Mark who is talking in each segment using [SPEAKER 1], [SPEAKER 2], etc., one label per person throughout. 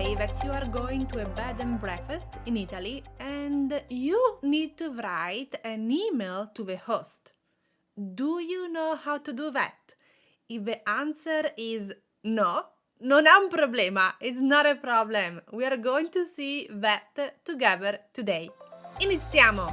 [SPEAKER 1] say that you are going to a bed and breakfast in Italy and you need to write an email to the host. Do you know how to do that? If the answer is no, non è un problema. It's not a problem. We are going to see that together today. Iniziamo!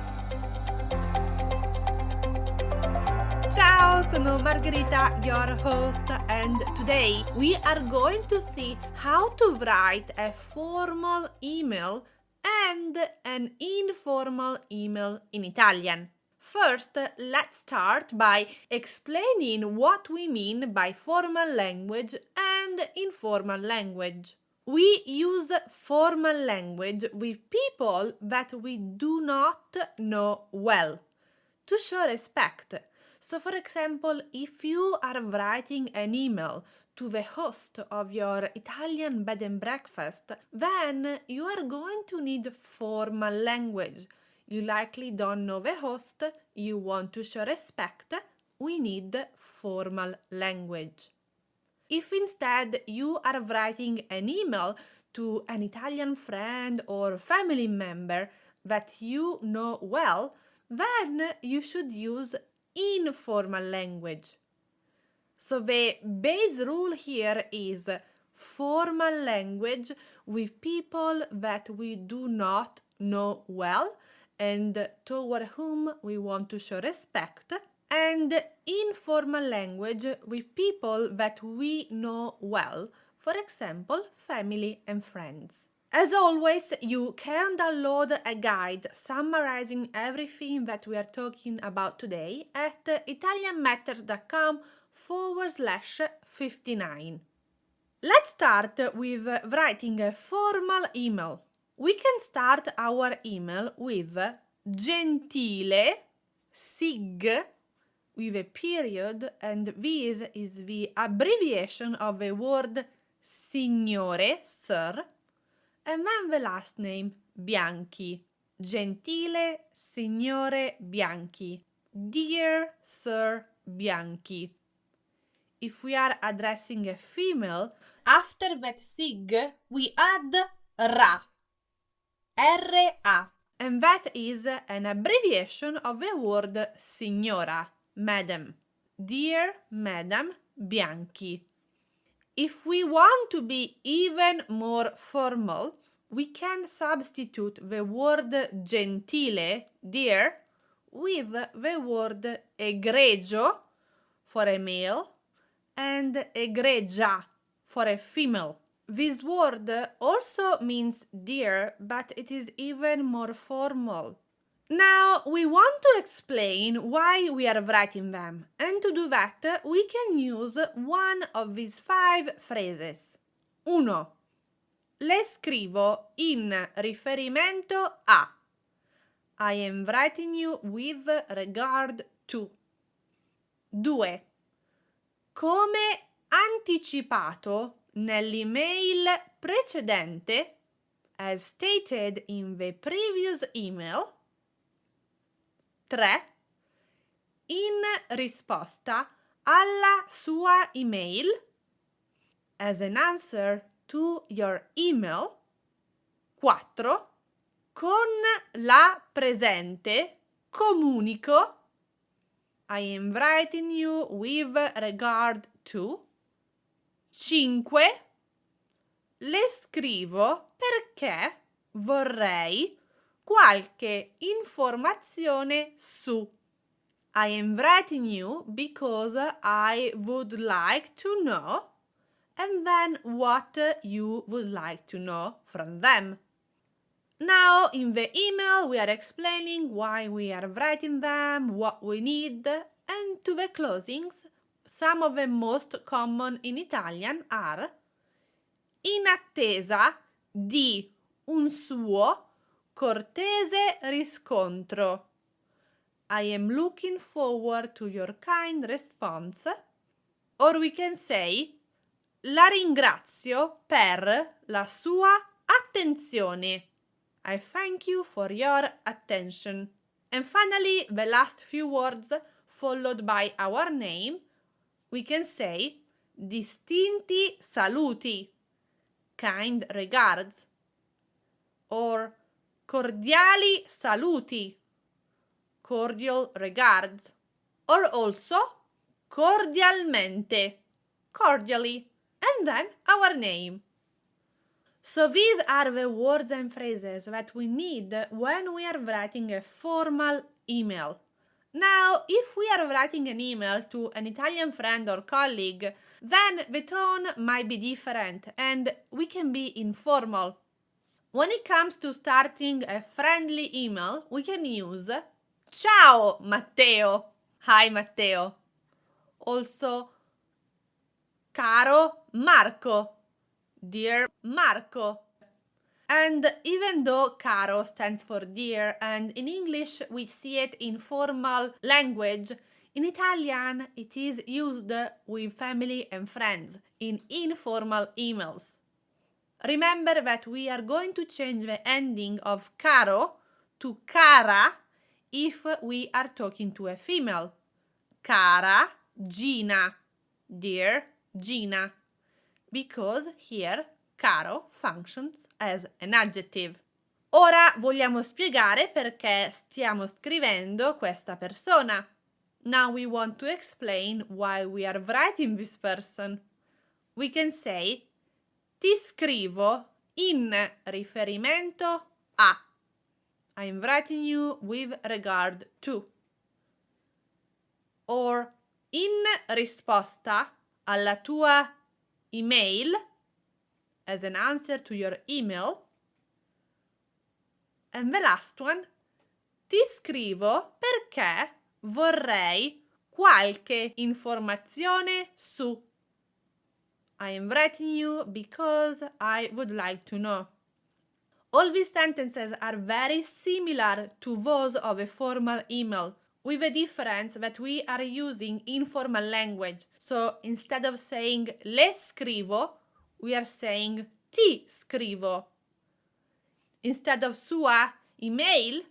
[SPEAKER 1] Ciao, sono Margherita, your host, and today we are going to see how to write a formal email and an informal email in Italian. First, let's start by explaining what we mean by formal language and informal language. We use formal language with people that we do not know well to show respect. So, for example, if you are writing an email to the host of your Italian bed and breakfast, then you are going to need formal language. You likely don't know the host, you want to show respect, we need formal language. If instead you are writing an email to an Italian friend or family member that you know well, then you should use informal language. So the base rule here is formal language with people that we do not know well and toward whom we want to show respect, and informal language with people that we know well, for example, family and friends. As always, you can download a guide summarizing everything that we are talking about today at italianmatters.com/59. Let's start with writing a formal email. We can start our email with gentile, sig, with a period, and this is the abbreviation of the word signore, sir, and then the last name, Bianchi. Gentile Signore Bianchi. Dear Sir Bianchi. If we are addressing a female, after that sig, we add ra. R-A. And that is an abbreviation of the word signora, madam. Dear Madam Bianchi. If we want to be even more formal, we can substitute the word gentile, dear, with the word egregio for a male and egregia for a female. This word also means dear, but it is even more formal. Now, we want to explain why we are writing them, and to do that, we can use one of these 5 phrases. 1. Le scrivo in riferimento a. I am writing you with regard to. 2. Come anticipato nell'email precedente, as stated in the previous email. 3. In risposta alla sua email, as an answer to your email. 4. Con la presente comunico, I am writing you with regard to. 5. Le scrivo perché vorrei qualche informazione su. I am writing you because I would like to know, and then what you would like to know from them. Now, in the email, we are explaining why we are writing them, what we need, and to the closings, some of the most common in Italian are in attesa di un suo cortese riscontro. I am looking forward to your kind response. Or we can say la ringrazio per la sua attenzione. I thank you for your attention. And finally, the last few words followed by our name, we can say distinti saluti, kind regards, or cordiali saluti, cordial regards, or also cordialmente, cordially, and then our name. So these are the words and phrases that we need when we are writing a formal email. Now, if we are writing an email to an Italian friend or colleague, then the tone might be different and we can be informal. When it comes to starting a friendly email, we can use Ciao Matteo, hi Matteo. Also, Caro Marco, dear Marco. And even though caro stands for dear, and in English we see it in formal language, in Italian it is used with family and friends in informal emails. Remember that we are going to change the ending of caro to cara if we are talking to a female. Cara Gina, dear Gina, because here caro functions as an adjective. Ora vogliamo spiegare perché stiamo scrivendo questa persona. Now we want to explain why we are writing this person. We can say ti scrivo in riferimento a. I'm writing you with regard to. Or in risposta alla tua email, as an answer to your email. And the last one, ti scrivo perché vorrei qualche informazione su. I am writing you because I would like to know. All these sentences are very similar to those of a formal email, with the difference that we are using informal language. So instead of saying le scrivo, we are saying ti scrivo. Instead of sua email,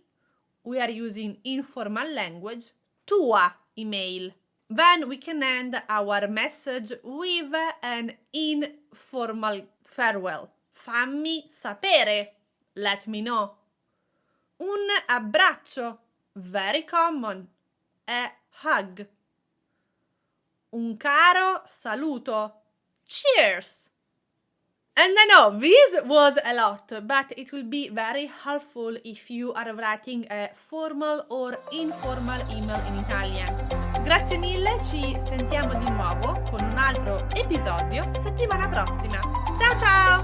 [SPEAKER 1] we are using informal language, tua email. Then we can end our message with an informal farewell. Fammi sapere, let me know. Un abbraccio, very common, a hug. Un caro saluto, cheers. And I know this was a lot, but it will be very helpful if you are writing a formal or informal email in Italian. Grazie mille, ci sentiamo di nuovo con un altro episodio settimana prossima. Ciao ciao!